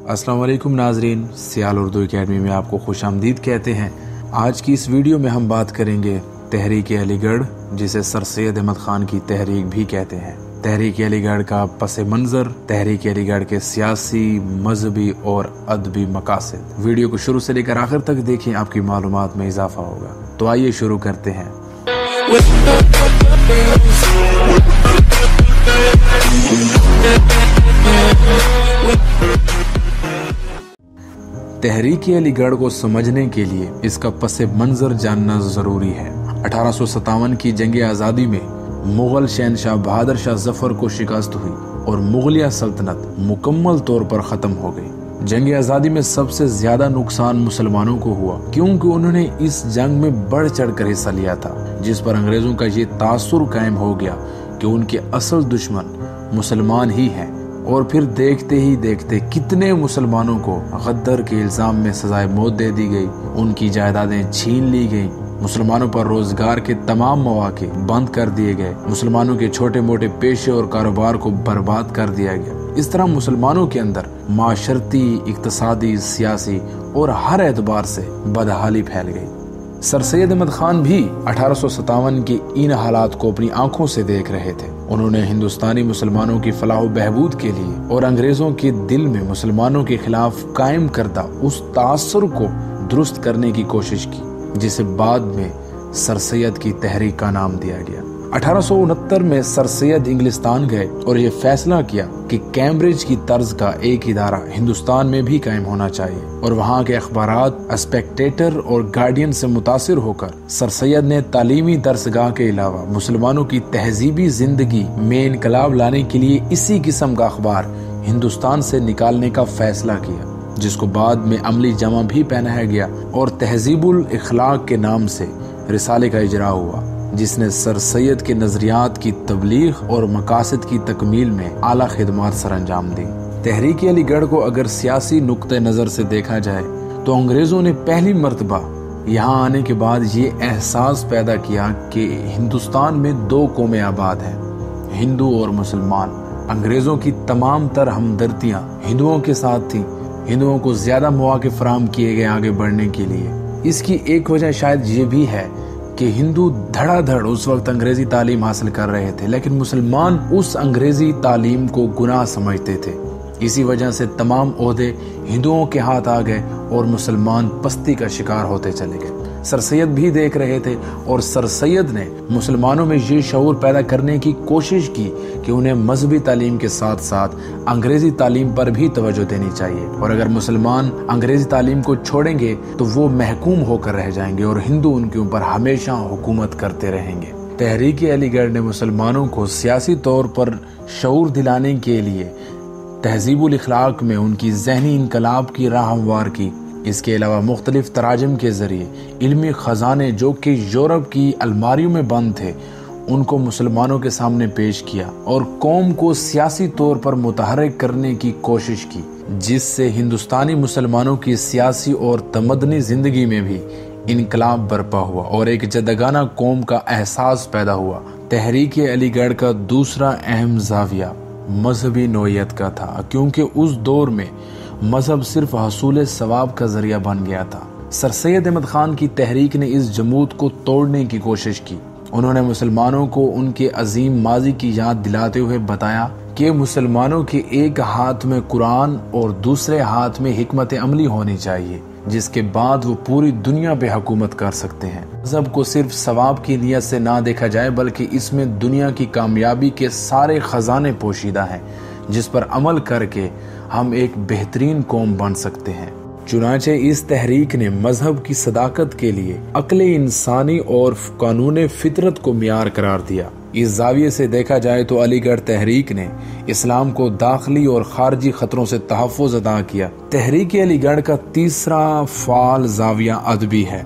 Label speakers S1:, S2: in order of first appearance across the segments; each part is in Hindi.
S1: अस्सलाम वालेकुम नाजरीन, सियाल उर्दू एकेडमी में आपको खुशामदीद कहते हैं। आज की इस वीडियो में हम बात करेंगे तहरीक अलीगढ़, जिसे सर सैयद अहमद खान की तहरीक भी कहते हैं। तहरीक अलीगढ़ का पस मंजर, तहरीक अलीगढ़ के सियासी, मजहबी और अदबी मकासद। वीडियो को शुरू से लेकर आखिर तक देखें, आपकी मालूमात में इजाफा होगा। तो आइए शुरू करते हैं। तहरीक अलीगढ़ को समझने के लिए इसका पस मंजर जानना जरूरी है। 1857 की जंग आज़ादी में मुगल शहनशाह बहादुर शाह जफर को शिकस्त हुई और मुगलिया सल्तनत मुकम्मल तौर पर खत्म हो गई। जंग आज़ादी में सबसे ज्यादा नुकसान मुसलमानों को हुआ, क्योंकि उन्होंने इस जंग में बढ़ चढ़कर हिस्सा लिया था, जिस पर अंग्रेजों का ये तासुर कायम हो गया कि उनके असल दुश्मन मुसलमान ही हैं। और फिर देखते ही देखते कितने मुसलमानों को गद्दर के इल्जाम में सजाए मौत दे दी गई, उनकी जायदादें छीन ली गई, मुसलमानों पर रोजगार के तमाम मौके बंद कर दिए गए, मुसलमानों के छोटे मोटे पेशे और कारोबार को बर्बाद कर दिया गया। इस तरह मुसलमानों के अंदर माशरती, इक्तसादी, सियासी और हर एतबार से बदहाली फैल गई। सर सैयद अहमद खान भी 1857 के इन हालात को अपनी आंखों से देख रहे थे। उन्होंने हिंदुस्तानी मुसलमानों की फलाह बहबूद के लिए और अंग्रेजों के दिल में मुसलमानों के खिलाफ कायम करदा उस तासुर को दुरुस्त करने की कोशिश की, जिसे बाद में सर सैयद की तहरीक का नाम दिया गया। 1869 में सर सैयद इंग्लिस्तान गए और ये फैसला किया कि कैम्ब्रिज की तर्ज का एक इदारा हिंदुस्तान में भी कायम होना चाहिए, और वहाँ के अखबारात स्पेक्टेटर और गार्डियन से मुतासिर होकर सर सैयद ने तालीमी दरसगाह के अलावा मुसलमानों की तहजीबी जिंदगी में इनकलाब लाने के लिए इसी किस्म का अखबार हिंदुस्तान से निकालने का फैसला किया, जिसको बाद में अमली जमा भी पहनाया गया और तहजीबुल इखलाक के नाम से रिसाले का इजरा हुआ, जिसने सर सैयद के नजरियात की तबलीग और मकासद की तकमील में आला खिदमात सर अंजाम दी। तहरीक अलीगढ़ को अगर सियासी नुक्ते नज़र से देखा जाए तो अंग्रेज़ों ने पहली मर्तबा यहाँ आने के बाद ये एहसास पैदा किया कि हिंदुस्तान में दो कौमें आबाद हैं, हिंदू और मुसलमान। अंग्रेज़ों की तमाम तर हमदर्दियाँ हिंदुओं के साथ थी। हिंदुओं को ज़्यादा मौके फराहम किए गए आगे बढ़ने के लिए। इसकी एक वजह शायद ये भी है कि हिंदू धड़ाधड़ उस वक्त अंग्रेजी तालीम हासिल कर रहे थे, लेकिन मुसलमान उस अंग्रेजी तालीम को गुनाह समझते थे। इसी वजह से तमाम ओहदे हिंदुओं के हाथ आ गए और मुसलमान पस्ती का शिकार होते चले गए। सर सैयद भी देख रहे थे और सर सैयद ने मुसलमानों में ये शऊर पैदा करने की कोशिश की कि उन्हें मजहबी तालीम के साथ साथ अंग्रेजी तालीम पर भी तवज्जो देनी चाहिए, और अगर मुसलमान अंग्रेजी तालीम को छोड़ेंगे तो वो महकूम होकर रह जाएंगे और हिंदू उनके ऊपर हमेशा हुकूमत करते रहेंगे। तहरीक अलीगढ़ ने मुसलमानों को सियासी तौर पर शऊर दिलाने के लिए तहजीबुल इखलाक में उनकी जहनी इनकलाब की राह हमवार की। इसके अलावा मुख्तलिफ तराजम के जरिए इल्मी खजाने जो कि यूरोप की अलमारियों में बंद थे, उनको मुसलमानों के सामने पेश किया और कौम को सियासी तौर पर मुतहर्रिक करने की कोशिश की, जिससे हिंदुस्तानी मुसलमानों की सियासी और तमदनी जिंदगी में भी इनकलाब बर्पा हुआ और एक जदगाना कौम का एहसास पैदा हुआ। तहरीक अलीगढ़ का दूसरा अहम जाविया मजहबी नोयत का था, क्योंकि उस दौर में मजहब सिर्फ हसूल सवाब का जरिया बन गया था। सर सैयद अहमद खान की तहरीक ने इस जमूत को तोड़ने की कोशिश की। उन्होंने मुसलमानों को उनके अजीम माजी की याद दिलाते हुए बताया कि मुसलमानों के एक हाथ में कुरान और दूसरे हाथ में हिकमत अमली होनी चाहिए, जिसके बाद वो पूरी दुनिया पे हुकूमत कर सकते हैं। मजहब को सिर्फ सवाब की नियत से ना देखा जाए, बल्कि इसमें दुनिया की कामयाबी के सारे खजाने पोशीदा हैं, जिस पर अमल करके हम एक बेहतरीन कौम बन सकते हैं। चुनांचे इस तहरीक ने मजहब की सदाकत के लिए अक्ल इंसानी और कानून फितरत को मियार करार दिया। इस जाविये से देखा जाए तो अलीगढ़ तहरीक ने इस्लाम को दाखिली और खारजी खतरों से तहफ़्फ़ुज़ अता किया। तहरीक अलीगढ़ का तीसरा फाल जाविया अदबी है।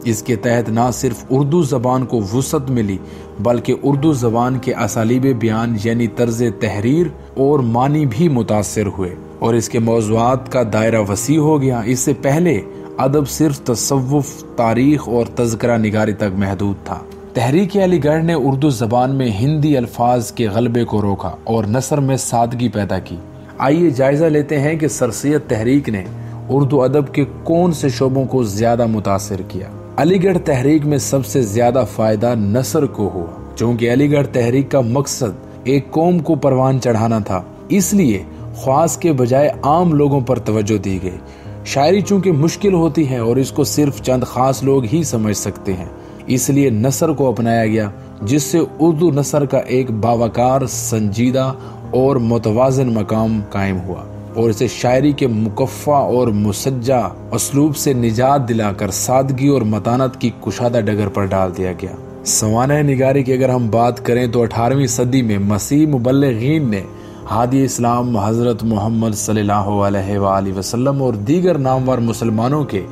S1: इसके तहत न सिर्फ उर्दू ज़बान को वुसअत मिली, बल्कि उर्दू ज़बान के असालीब बयान यानी तर्ज तहरीर और मानी भी मुतासिर हुए और इसके मौज़ूआत का दायरा वसी हो गया। इससे पहले अदब सिर्फ तसव्वुफ़, तारीख और तज़किरा निगारी तक महदूद था। तहरीक अलीगढ़ ने उर्दू ज़बान में हिंदी अल्फाज के गलबे को रोका और नसर में सादगी पैदा की। आइए जायजा लेते हैं कि सर सैयद तहरीक ने उर्दू अदब के कौन से शोबों को ज्यादा मुतासिर किया। अलीगढ़ तहरीक में सबसे ज्यादा फायदा नसर को हुआ। चूंकि अलीगढ़ तहरीक का मकसद एक कौम को परवान चढ़ाना था, इसलिए ख्वास के बजाय आम लोगों पर तवज्जो दी गई। शायरी चूंकि मुश्किल होती है और इसको सिर्फ चंद खास लोग ही समझ सकते हैं, इसलिए नसर को अपनाया गया, जिससे उर्दू नसर का एक बावकार, संजीदा और मुतवाज़िन मकाम कायम हुआ और इसे शायरी के मुकफ़ा और मुसज्जा असलूब से निजात दिलाकर सादगी और मतानत की कुशादा डगर पर डाल दिया गया। सवानह निगारी की अगर हम बात करें तो 18वीं सदी में मसीह मुबल्लिगीन ने हादी इस्लाम हज़रत मोहम्मद सल्लल्लाहु अलैहि वसल्लम और दीगर नामवर मुसलमानों के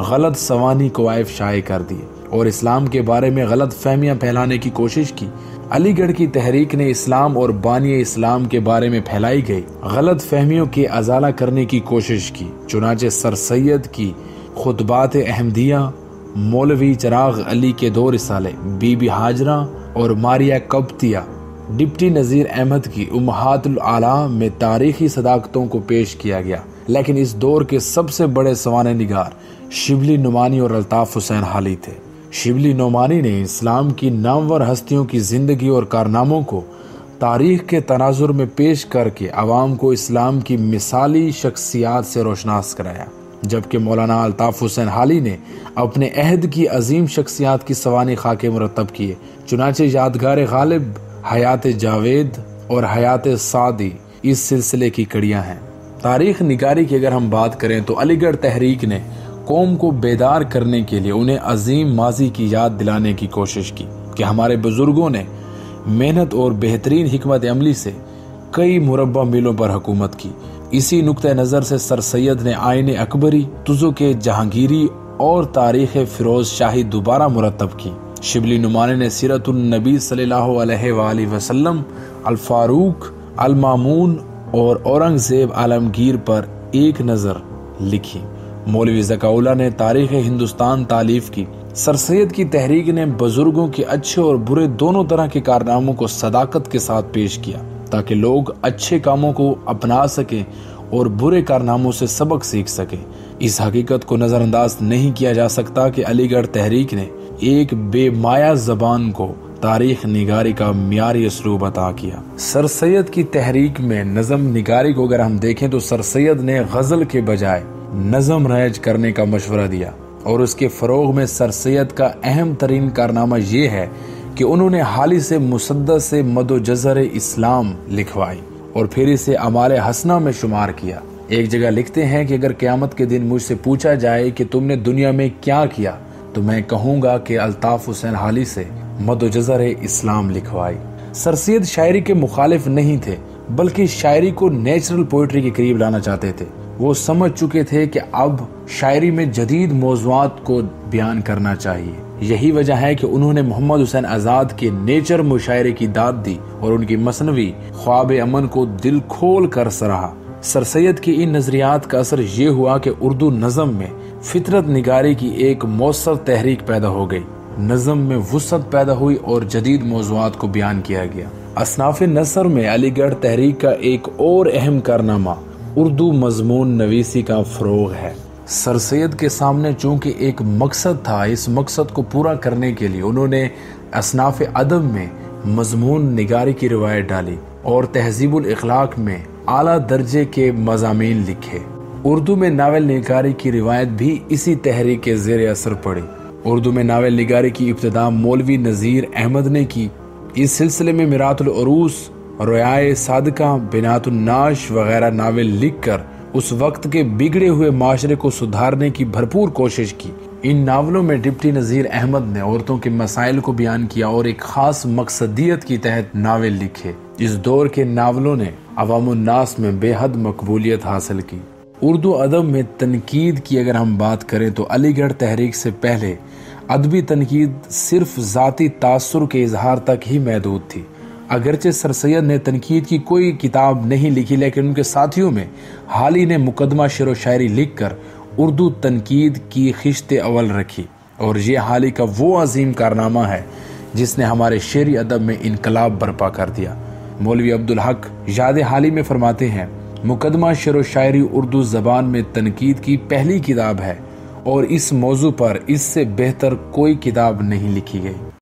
S1: गलत सवानी कवायफ शाये कर दिए और इस्लाम के बारे में गलत फहमियाँ फैलाने की कोशिश की। अलीगढ़ की तहरीक ने इस्लाम और बानी इस्लाम के बारे में फैलाई गई गलत फहमियों के अजाला करने की कोशिश की। चुनाचे सर सैयद की खुतबात अहमदिया, मौलवी चिराग अली के 2 रिसाले, बीबी हाजरा और मारिया कब्तिया, डिप्टी नज़ीर अहमद की उम्महातुल आला में तारीखी सदाकतों को पेश किया गया। लेकिन इस दौर के सबसे बड़े सवाने निगार शिबली नुमानी और अल्ताफ हुसैन हाली थे। शिबली नुमानी ने इस्लाम की नामवर हस्तियों की जिंदगी और कारनामों को तारीख के तनाजुर में पेश करके आवाम को इस्लाम की मिसाली शख्सियात से रोशनास कराया, जबकि मौलाना अल्ताफ हुसैन हाली ने अपने अहद की अजीम शख्सियात की सवानी खाके मुरतब किए। चुनाचे यादगार गालिब, हयात जावेद और हयात सादी इस सिलसिले की कड़ियां हैं। तारीख निगारी की अगर हम बात करें तो अलीगढ़ तहरीक ने कौम को बेदार करने के लिए उन्हें अजीम माजी की याद दिलाने की कोशिश की कि हमारे बुजुर्गों ने मेहनत और बेहतरीन हिकमत अमली से कई मुरब्बा मीलों पर हुकूमत की। इसी नुक्ते नज़र से सर सैयद ने आईन अकबरी, तुजुक जहांगीरी और तारीख फिरोज शाही दोबारा मुरतब की। शिबली नुमानी ने सीरतुन नबी सल्लल्लाहु अलैहि वसल्लम, अल फारूक, अल मामून और औरंगजेब आलमगीर पर एक नज़र लिखी। मौलवी ज़काउल्लाह ने तारीख हिंदुस्तान तालीफ की। सर सैयद की तहरीक ने बुजुर्गों के अच्छे और बुरे दोनों तरह के कारनामों को सदाकत के साथ पेश किया ताकि लोग अच्छे कामों को अपना सकें और बुरे कारनामों से सबक सीख सकें। इस हकीकत को नजरअंदाज नहीं किया जा सकता कि अलीगढ़ तहरीक ने एक बेमाया जबान को तारीख निगारी का मियारी असलूब अता किया। सर सैयद की तहरीक में नज़म निगारी को अगर हम देखें तो सर सैयद ने गजल के बजाय नज़म रैज करने का मशवरा दिया और उसके फरोग में सर सैयद का अहम तरीन कारनामा ये है कि उन्होंने हाली से मुसद्दस से मदो जज़र इस्लाम लिखवाई और फिर इसे अमाले हसना में शुमार किया। एक जगह लिखते हैं कि अगर क़यामत के दिन मुझसे पूछा जाए कि तुमने दुनिया में क्या किया तो मैं कहूँगा कि अल्ताफ हुसैन हाली से मदो जज़र इस्लाम लिखवाई। सर सैयद शायरी के मुखालिफ नहीं थे बल्कि शायरी को नेचुरल पोइट्री के करीब लाना चाहते थे। वो समझ चुके थे कि अब शायरी में जदीद मौज़ूआत को बयान करना चाहिए। यही वजह है कि उन्होंने मोहम्मद हुसैन आज़ाद के नेचर मुशायरे की दाद दी और उनकी मसनवी ख्वाब अमन को दिल खोल कर सराहा। सर सैयद की इन नजरियात का असर ये हुआ कि उर्दू नज़म में फितरत निगारी की एक मौसर तहरीक पैदा हो गई। नज़म में वुसअत पैदा हुई और जदीद मौज़ूआत को बयान किया गया। असनाफ नसर में अलीगढ़ तहरीक का एक और अहम कारनामा उर्दू मजमून नवीसी का फ़रोग़ है। सर सैयद के सामने चूंकि एक मकसद था, इस मकसद को पूरा करने के लिए उन्होंने असनाफ अदब में मजमून निगारी की रिवायत डाली और तहज़ीबुल इखलाक में आला दर्जे के मज़ामीन लिखे। उर्दू में नावल निगारी की रिवायत भी इसी तहरीक के ज़ेर असर पड़ी। उर्दू में नावल निगारी की इब्तिदा मौलवी नज़ीर अहमद ने की। इस सिलसिले में मिरातुल उरूस, रोयाए सादका, बिनातुन नाश वगैरह नावल लिखकर उस वक्त के बिगड़े हुए माशरे को सुधारने की भरपूर कोशिश की। इन नावलों में डिप्टी नज़ीर अहमद ने औरतों के मसाइल को बयान किया और एक खास मकसदियत की तहत नावल लिखे। इस दौर के नावलों ने अवामुन्नास में बेहद मकबूलियत हासिल की। उर्दू अदब में तनकीद की अगर हम बात करें तो अलीगढ़ तहरीक से पहले अदबी तनकीद सिर्फ ज़ाती तासुर के इजहार तक ही महदूद थी। अगरचे सर सैयद ने तनकीद की कोई किताब नहीं लिखी, लेकिन उनके साथियों में हाली ने मुकदमा शेर व शायरी लिखकर उर्दू तनकीद की खिश्ते अव्वल रखी और ये हाली का वो अजीम कारनामा है जिसने हमारे शेरी अदब में इनकलाब बर्पा कर दिया। मौलवी अब्दुल हक याद हाली में फरमाते हैं, मुकदमा शेर व शायरी उर्दू ज़बान में तनकीद की पहली किताब है और इस मौजू पर इससे बेहतर कोई किताब नहीं लिखी गई।